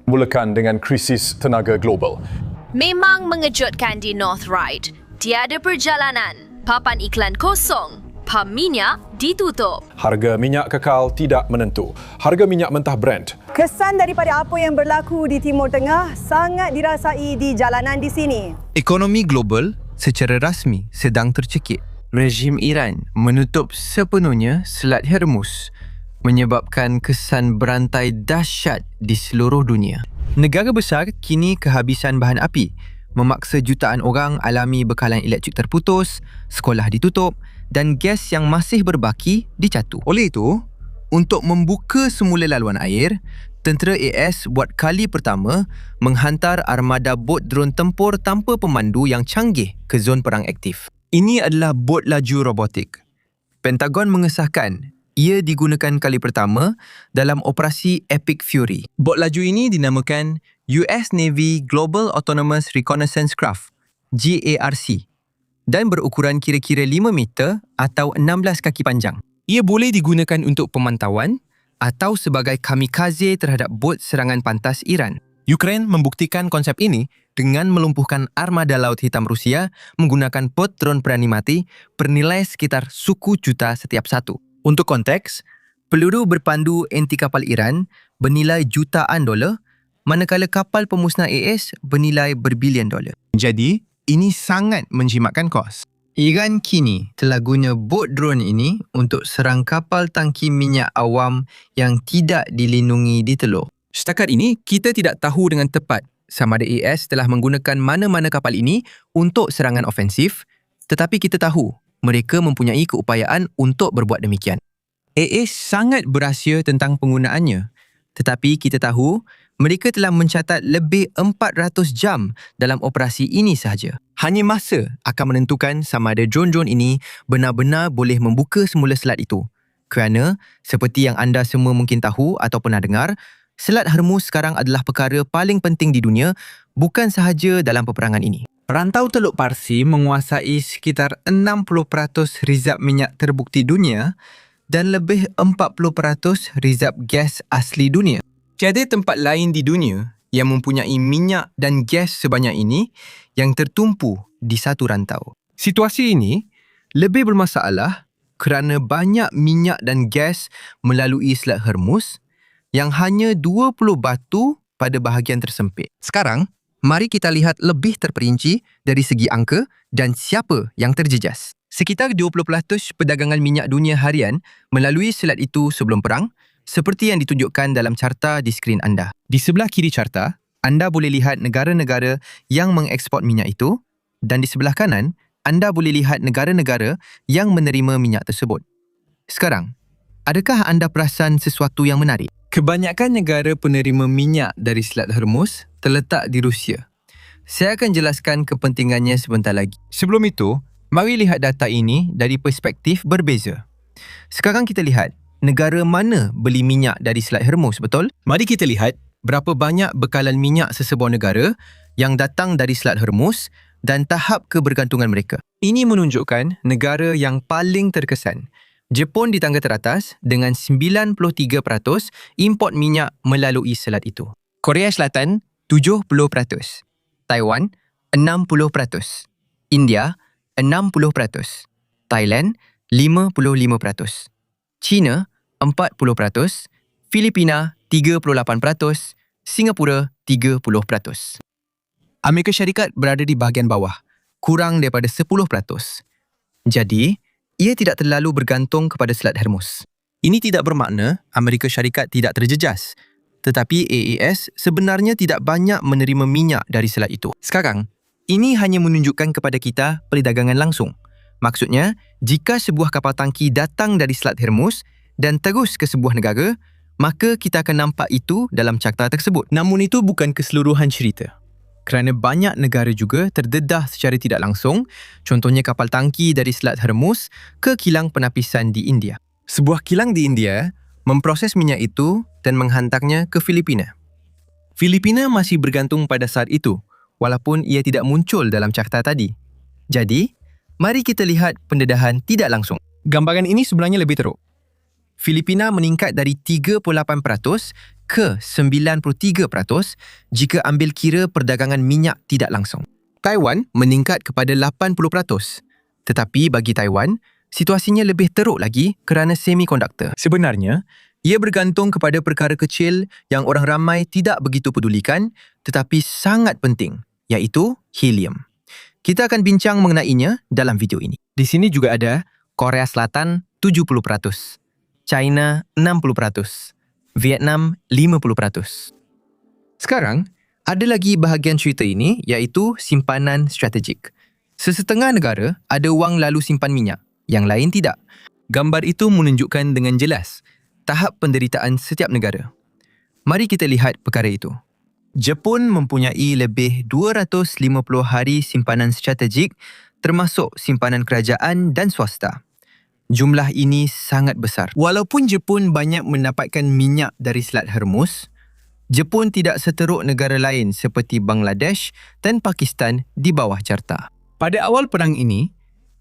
Mulakan dengan krisis tenaga global. Memang mengejutkan di North Ryde. Tiada perjalanan, papan iklan kosong, pam minyak ditutup. Harga minyak kekal tidak menentu. Harga minyak mentah Brent. Kesan daripada apa yang berlaku di Timur Tengah sangat dirasai di jalanan di sini. Ekonomi global secara rasmi sedang tercekik. Rejim Iran menutup sepenuhnya Selat Hormuz, menyebabkan kesan berantai dahsyat di seluruh dunia. Negara besar kini kehabisan bahan api, memaksa jutaan orang alami bekalan elektrik terputus, sekolah ditutup dan gas yang masih berbaki dicatu. Oleh itu, untuk membuka semula laluan air, tentera AS buat kali pertama menghantar armada bot drone tempur tanpa pemandu yang canggih ke zon perang aktif. Ini adalah bot laju robotik. Pentagon mengesahkan ia digunakan kali pertama dalam operasi Epic Fury. Bot laju ini dinamakan US Navy Global Autonomous Reconnaissance Craft, GARC, dan berukuran kira-kira 5 meter atau 16 kaki panjang. Ia boleh digunakan untuk pemantauan atau sebagai kamikaze terhadap bot serangan pantas Iran. Ukraine membuktikan konsep ini dengan melumpuhkan armada Laut Hitam Rusia menggunakan bot drone berani mati bernilai sekitar suku juta setiap satu. Untuk konteks, peluru berpandu anti kapal Iran bernilai jutaan dolar, manakala kapal pemusnah AS bernilai berbilion dolar. Jadi, ini sangat menjimatkan kos. Iran kini telah guna bot drone ini untuk serang kapal tangki minyak awam yang tidak dilindungi di Teluk. Setakat ini, kita tidak tahu dengan tepat sama ada AS telah menggunakan mana-mana kapal ini untuk serangan ofensif, tetapi kita tahu mereka mempunyai keupayaan untuk berbuat demikian. AS sangat berahsia tentang penggunaannya, tetapi kita tahu mereka telah mencatat lebih 400 jam dalam operasi ini sahaja. Hanya masa akan menentukan sama ada drone-drone ini benar-benar boleh membuka semula selat itu. Kerana, seperti yang anda semua mungkin tahu atau pernah dengar, Selat Hormuz sekarang adalah perkara paling penting di dunia, bukan sahaja dalam peperangan ini. Rantau Teluk Parsi menguasai sekitar 60% rizab minyak terbukti dunia dan lebih 40% rizab gas asli dunia. Tiada tempat lain di dunia yang mempunyai minyak dan gas sebanyak ini yang tertumpu di satu rantau. Situasi ini lebih bermasalah kerana banyak minyak dan gas melalui Selat Hormuz yang hanya 20 batu pada bahagian tersempit. Sekarang, mari kita lihat lebih terperinci dari segi angka dan siapa yang terjejas. Sekitar 20% perdagangan minyak dunia harian melalui selat itu sebelum perang, seperti yang ditunjukkan dalam carta di skrin anda. Di sebelah kiri carta, anda boleh lihat negara-negara yang mengeksport minyak itu dan di sebelah kanan, anda boleh lihat negara-negara yang menerima minyak tersebut. Sekarang, adakah anda perasan sesuatu yang menarik? Kebanyakan negara penerima minyak dari Selat Hormuz terletak di Rusia. Saya akan jelaskan kepentingannya sebentar lagi. Sebelum itu, mari lihat data ini dari perspektif berbeza. Sekarang kita lihat negara mana beli minyak dari Selat Hormuz, betul? Mari kita lihat berapa banyak bekalan minyak sesebuah negara yang datang dari Selat Hormuz dan tahap kebergantungan mereka. Ini menunjukkan negara yang paling terkesan. Jepun di tangga teratas dengan 93% import minyak melalui selat itu. Korea Selatan 70%, Taiwan 60%, India 60%, Thailand 55%, China 40%, Filipina 38%, Singapura 30%. Amerika Syarikat berada di bahagian bawah, kurang daripada 10%. Jadi, ia tidak terlalu bergantung kepada Selat Hormuz. Ini tidak bermakna Amerika Syarikat tidak terjejas, tetapi AAS sebenarnya tidak banyak menerima minyak dari selat itu. Sekarang, ini hanya menunjukkan kepada kita perdagangan langsung. Maksudnya, jika sebuah kapal tangki datang dari Selat Hormuz dan terus ke sebuah negara, maka kita akan nampak itu dalam carta tersebut. Namun itu bukan keseluruhan cerita. Kerana banyak negara juga terdedah secara tidak langsung, contohnya kapal tangki dari Selat Hormuz ke kilang penapisan di India. Sebuah kilang di India memproses minyak itu dan menghantarnya ke Filipina. Filipina masih bergantung pada saat itu, walaupun ia tidak muncul dalam carta tadi. Jadi, mari kita lihat pendedahan tidak langsung. Gambaran ini sebenarnya lebih teruk. Filipina meningkat dari 38% ke 93% jika ambil kira perdagangan minyak tidak langsung. Taiwan meningkat kepada 80%. Tetapi bagi Taiwan, situasinya lebih teruk lagi kerana semikonduktor. Sebenarnya, ia bergantung kepada perkara kecil yang orang ramai tidak begitu pedulikan tetapi sangat penting, iaitu helium. Kita akan bincang mengenainya dalam video ini. Di sini juga ada Korea Selatan 70%, China 60%, Vietnam 50%. Sekarang, ada lagi bahagian cerita ini iaitu simpanan strategik. Sesetengah negara ada wang lalu simpan minyak, yang lain tidak. Gambar itu menunjukkan dengan jelas tahap penderitaan setiap negara. Mari kita lihat perkara itu. Jepun mempunyai lebih 250 hari simpanan strategik termasuk simpanan kerajaan dan swasta. Jumlah ini sangat besar. Walaupun Jepun banyak mendapatkan minyak dari Selat Hormuz, Jepun tidak seteruk negara lain seperti Bangladesh dan Pakistan di bawah carta. Pada awal perang ini,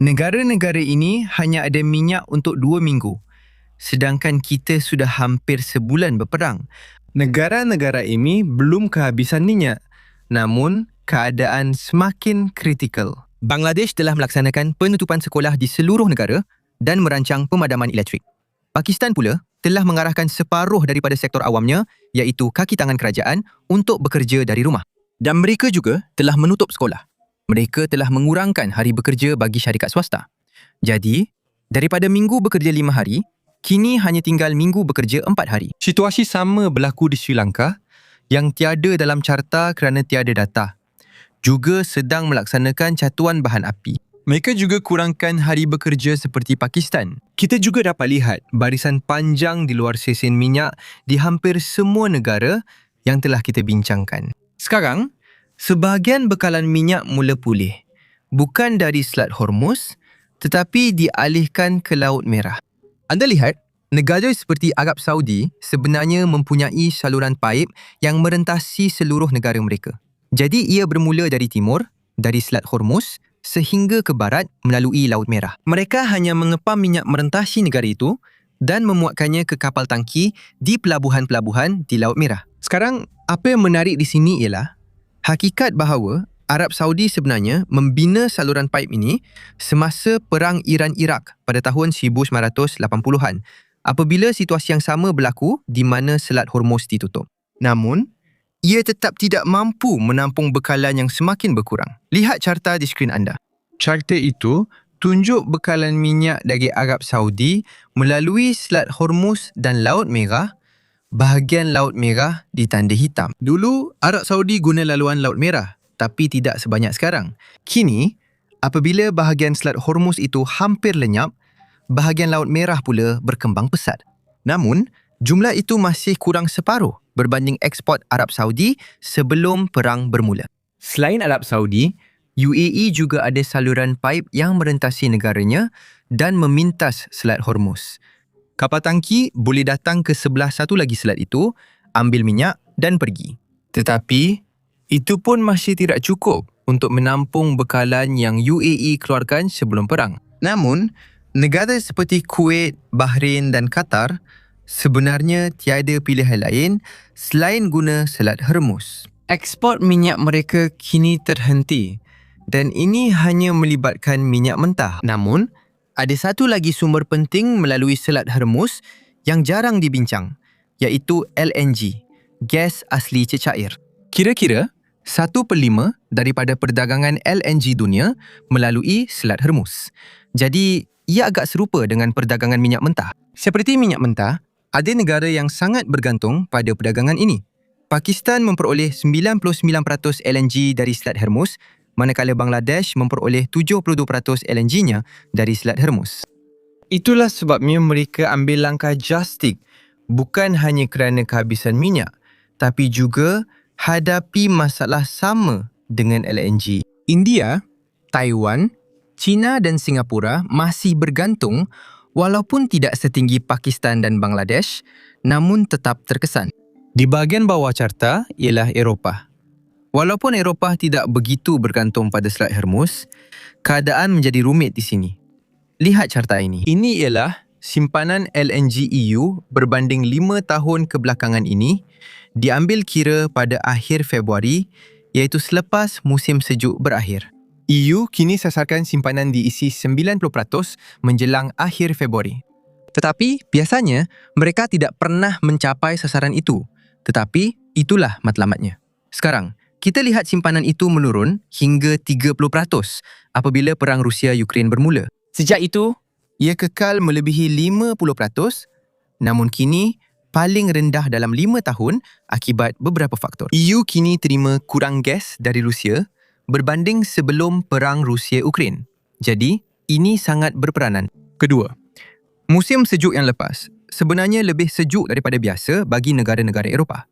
negara-negara ini hanya ada minyak untuk 2 minggu, sedangkan kita sudah hampir sebulan berperang. Negara-negara ini belum kehabisan minyak, namun keadaan semakin kritikal. Bangladesh telah melaksanakan penutupan sekolah di seluruh negara dan merancang pemadaman elektrik. Pakistan pula telah mengarahkan separuh daripada sektor awamnya, iaitu kaki tangan kerajaan, untuk bekerja dari rumah. Dan mereka juga telah menutup sekolah. Mereka telah mengurangkan hari bekerja bagi syarikat swasta. Jadi, daripada minggu bekerja 5 hari, kini hanya tinggal minggu bekerja 4 hari. Situasi sama berlaku di Sri Lanka yang tiada dalam carta kerana tiada data. Juga sedang melaksanakan catuan bahan api. Mereka juga kurangkan hari bekerja seperti Pakistan. Kita juga dapat lihat barisan panjang di luar stesen minyak di hampir semua negara yang telah kita bincangkan. Sekarang, sebahagian bekalan minyak mula pulih. Bukan dari Selat Hormuz, tetapi dialihkan ke Laut Merah. Anda lihat, negara seperti Arab Saudi sebenarnya mempunyai saluran paip yang merentasi seluruh negara mereka. Jadi ia bermula dari timur, dari Selat Hormuz, sehingga ke barat melalui Laut Merah. Mereka hanya mengepam minyak merentasi negara itu dan memuatkannya ke kapal tangki di pelabuhan-pelabuhan di Laut Merah. Sekarang, apa yang menarik di sini ialah hakikat bahawa Arab Saudi sebenarnya membina saluran paip ini semasa Perang Iran-Iraq pada tahun 1980-an apabila situasi yang sama berlaku di mana Selat Hormuz ditutup. Namun, ia tetap tidak mampu menampung bekalan yang semakin berkurang. Lihat carta di skrin anda. Carta itu tunjuk bekalan minyak dari Arab Saudi melalui Selat Hormuz dan Laut Merah. Bahagian Laut Merah ditanda hitam. Dulu, Arab Saudi guna laluan Laut Merah, tapi tidak sebanyak sekarang. Kini, apabila bahagian Selat Hormuz itu hampir lenyap, bahagian Laut Merah pula berkembang pesat. Namun, jumlah itu masih kurang separuh berbanding ekspor Arab Saudi sebelum perang bermula. Selain Arab Saudi, UAE juga ada saluran paip yang merentasi negaranya dan memintas Selat Hormuz. Kapal tangki boleh datang ke sebelah satu lagi selat itu, ambil minyak dan pergi. Tetapi, itu pun masih tidak cukup untuk menampung bekalan yang UAE keluarkan sebelum perang. Namun, negara seperti Kuwait, Bahrain dan Qatar sebenarnya tiada pilihan lain selain guna Selat Hormuz. Ekspor minyak mereka kini terhenti dan ini hanya melibatkan minyak mentah. Namun, ada satu lagi sumber penting melalui Selat Hormuz yang jarang dibincang, iaitu LNG, gas asli cecair. Kira-kira 1/5 daripada perdagangan LNG dunia melalui Selat Hormuz. Jadi, ia agak serupa dengan perdagangan minyak mentah. Seperti minyak mentah, ada negara yang sangat bergantung pada perdagangan ini. Pakistan memperoleh 99% LNG dari Selat Hormuz, manakala Bangladesh memperoleh 72% LNG-nya dari Selat Hormuz. Itulah sebabnya mereka ambil langkah drastik, bukan hanya kerana kehabisan minyak, tapi juga hadapi masalah sama dengan LNG. India, Taiwan, China dan Singapura masih bergantung walaupun tidak setinggi Pakistan dan Bangladesh, namun tetap terkesan. Di bahagian bawah carta ialah Eropah. Walaupun Eropah tidak begitu bergantung pada Selat Hormuz, keadaan menjadi rumit di sini. Lihat carta ini. Ini ialah simpanan LNG EU berbanding 5 tahun kebelakangan ini Diambil kira pada akhir Februari, iaitu selepas musim sejuk berakhir. EU kini sasarkan simpanan diisi 90% menjelang akhir Februari. Tetapi biasanya mereka tidak pernah mencapai sasaran itu. Tetapi itulah matlamatnya. Sekarang, kita lihat simpanan itu menurun hingga 30% apabila perang Rusia-Ukraine bermula. Sejak itu, ia kekal melebihi 50%, namun kini paling rendah dalam 5 tahun akibat beberapa faktor. EU kini terima kurang gas dari Rusia berbanding sebelum perang Rusia-Ukraine. Jadi, ini sangat berperanan. Kedua, musim sejuk yang lepas sebenarnya lebih sejuk daripada biasa bagi negara-negara Eropah.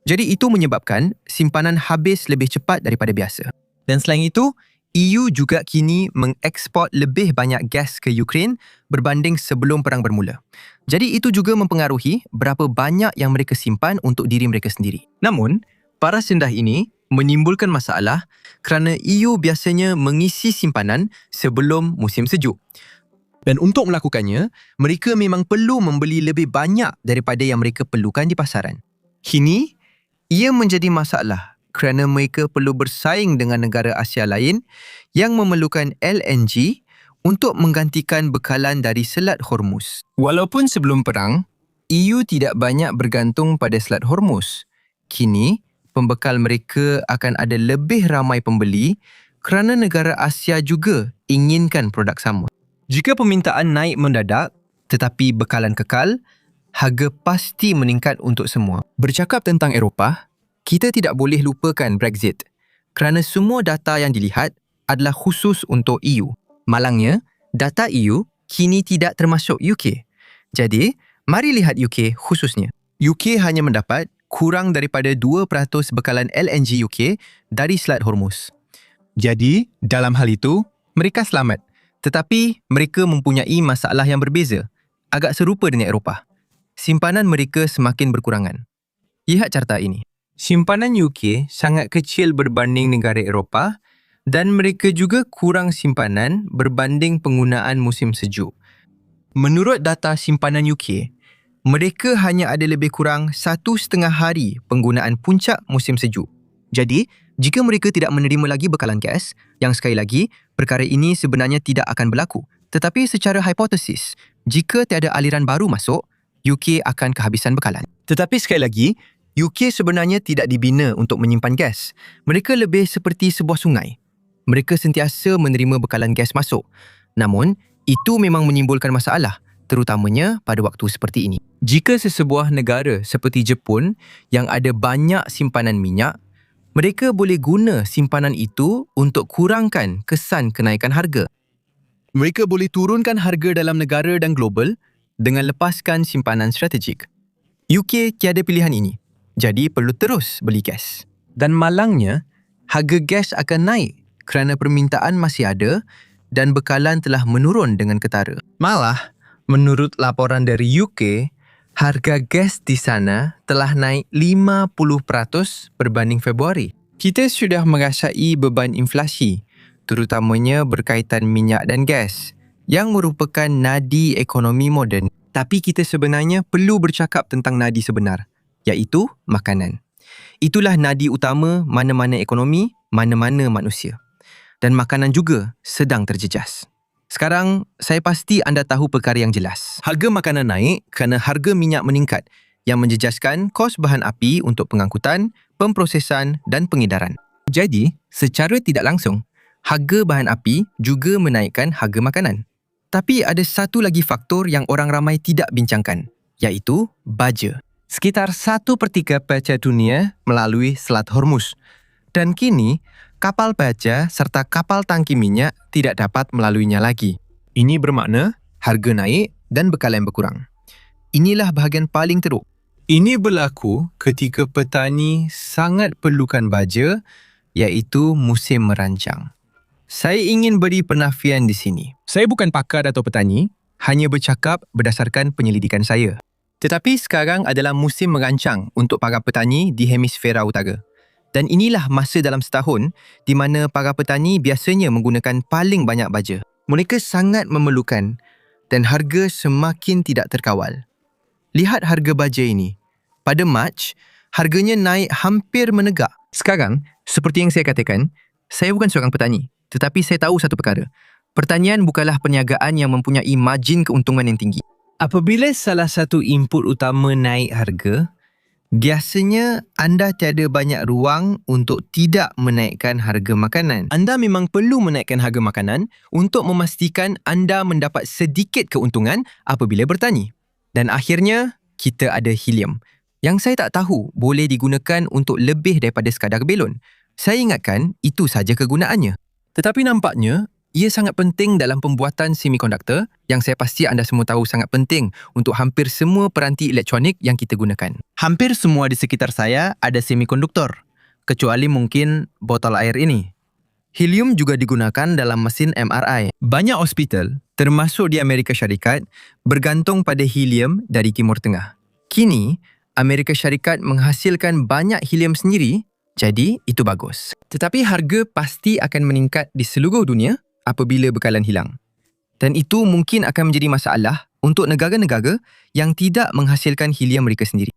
Jadi itu menyebabkan simpanan habis lebih cepat daripada biasa. Dan selain itu, EU juga kini mengeksport lebih banyak gas ke Ukraine berbanding sebelum perang bermula. Jadi itu juga mempengaruhi berapa banyak yang mereka simpan untuk diri mereka sendiri. Namun, paras rendah ini menimbulkan masalah kerana EU biasanya mengisi simpanan sebelum musim sejuk. Dan untuk melakukannya, mereka memang perlu membeli lebih banyak daripada yang mereka perlukan di pasaran. Kini, ia menjadi masalah kerana mereka perlu bersaing dengan negara Asia lain yang memerlukan LNG untuk menggantikan bekalan dari Selat Hormuz. Walaupun sebelum perang, EU tidak banyak bergantung pada Selat Hormuz. Kini, pembekal mereka akan ada lebih ramai pembeli kerana negara Asia juga inginkan produk sama. Jika permintaan naik mendadak tetapi bekalan kekal, harga pasti meningkat untuk semua. Bercakap tentang Eropah, kita tidak boleh lupakan Brexit kerana semua data yang dilihat adalah khusus untuk EU. Malangnya, data EU kini tidak termasuk UK. Jadi, mari lihat UK khususnya. UK hanya mendapat kurang daripada 2% bekalan LNG UK dari Selat Hormuz. Jadi, dalam hal itu, mereka selamat. Tetapi, mereka mempunyai masalah yang berbeza, agak serupa dengan Eropah. Simpanan mereka semakin berkurangan. Lihat carta ini. Simpanan UK sangat kecil berbanding negara Eropah dan mereka juga kurang simpanan berbanding penggunaan musim sejuk. Menurut data simpanan UK, mereka hanya ada lebih kurang 1,5 hari penggunaan puncak musim sejuk. Jadi, jika mereka tidak menerima lagi bekalan gas, yang sekali lagi, perkara ini sebenarnya tidak akan berlaku. Tetapi secara hipotesis, jika tiada aliran baru masuk, UK akan kehabisan bekalan. Tetapi sekali lagi, UK sebenarnya tidak dibina untuk menyimpan gas. Mereka lebih seperti sebuah sungai. Mereka sentiasa menerima bekalan gas masuk. Namun, itu memang menimbulkan masalah, terutamanya pada waktu seperti ini. Jika sesebuah negara seperti Jepun yang ada banyak simpanan minyak, mereka boleh guna simpanan itu untuk kurangkan kesan kenaikan harga. Mereka boleh turunkan harga dalam negara dan global dengan lepaskan simpanan strategik. UK tiada pilihan ini, jadi perlu terus beli gas. Dan malangnya, harga gas akan naik kerana permintaan masih ada dan bekalan telah menurun dengan ketara. Malah, menurut laporan dari UK, harga gas di sana telah naik 50% berbanding Februari. Kita sudah merasai beban inflasi, terutamanya berkaitan minyak dan gas, yang merupakan nadi ekonomi moden. Tapi kita sebenarnya perlu bercakap tentang nadi sebenar, iaitu makanan. Itulah nadi utama mana-mana ekonomi, mana-mana manusia. Dan makanan juga sedang terjejas. Sekarang, saya pasti anda tahu perkara yang jelas. Harga makanan naik kerana harga minyak meningkat yang menjejaskan kos bahan api untuk pengangkutan, pemprosesan dan pengedaran. Jadi, secara tidak langsung, harga bahan api juga menaikkan harga makanan. Tapi ada satu lagi faktor yang orang ramai tidak bincangkan, iaitu baja. Sekitar 1/3 baja dunia melalui Selat Hormuz. Dan kini, kapal baja serta kapal tangki minyak tidak dapat melaluinya lagi. Ini bermakna harga naik dan bekalan berkurang. Inilah bahagian paling teruk. Ini berlaku ketika petani sangat perlukan baja, iaitu musim merancang. Saya ingin beri penafian di sini. Saya bukan pakar atau petani, hanya bercakap berdasarkan penyelidikan saya. Tetapi sekarang adalah musim merancang untuk para petani di hemisfera utara. Dan inilah masa dalam setahun di mana para petani biasanya menggunakan paling banyak baja. Mereka sangat memerlukan dan harga semakin tidak terkawal. Lihat harga baja ini. Pada Mac, harganya naik hampir menegak. Sekarang, seperti yang saya katakan, saya bukan seorang petani, tetapi saya tahu satu perkara. Pertanian bukanlah perniagaan yang mempunyai margin keuntungan yang tinggi. Apabila salah satu input utama naik harga, biasanya anda tiada banyak ruang untuk tidak menaikkan harga makanan. Anda memang perlu menaikkan harga makanan untuk memastikan anda mendapat sedikit keuntungan apabila bertani. Dan akhirnya, kita ada helium yang saya tak tahu boleh digunakan untuk lebih daripada sekadar belon. Saya ingatkan itu saja kegunaannya. Tetapi nampaknya, ia sangat penting dalam pembuatan semikonduktor yang saya pasti anda semua tahu sangat penting untuk hampir semua peranti elektronik yang kita gunakan. Hampir semua di sekitar saya ada semikonduktor, kecuali mungkin botol air ini. Helium juga digunakan dalam mesin MRI. Banyak hospital, termasuk di Amerika Syarikat, bergantung pada helium dari Timur Tengah. Kini, Amerika Syarikat menghasilkan banyak helium sendiri, jadi itu bagus. Tetapi harga pasti akan meningkat di seluruh dunia apabila bekalan hilang. Dan itu mungkin akan menjadi masalah untuk negara-negara yang tidak menghasilkan helium mereka sendiri.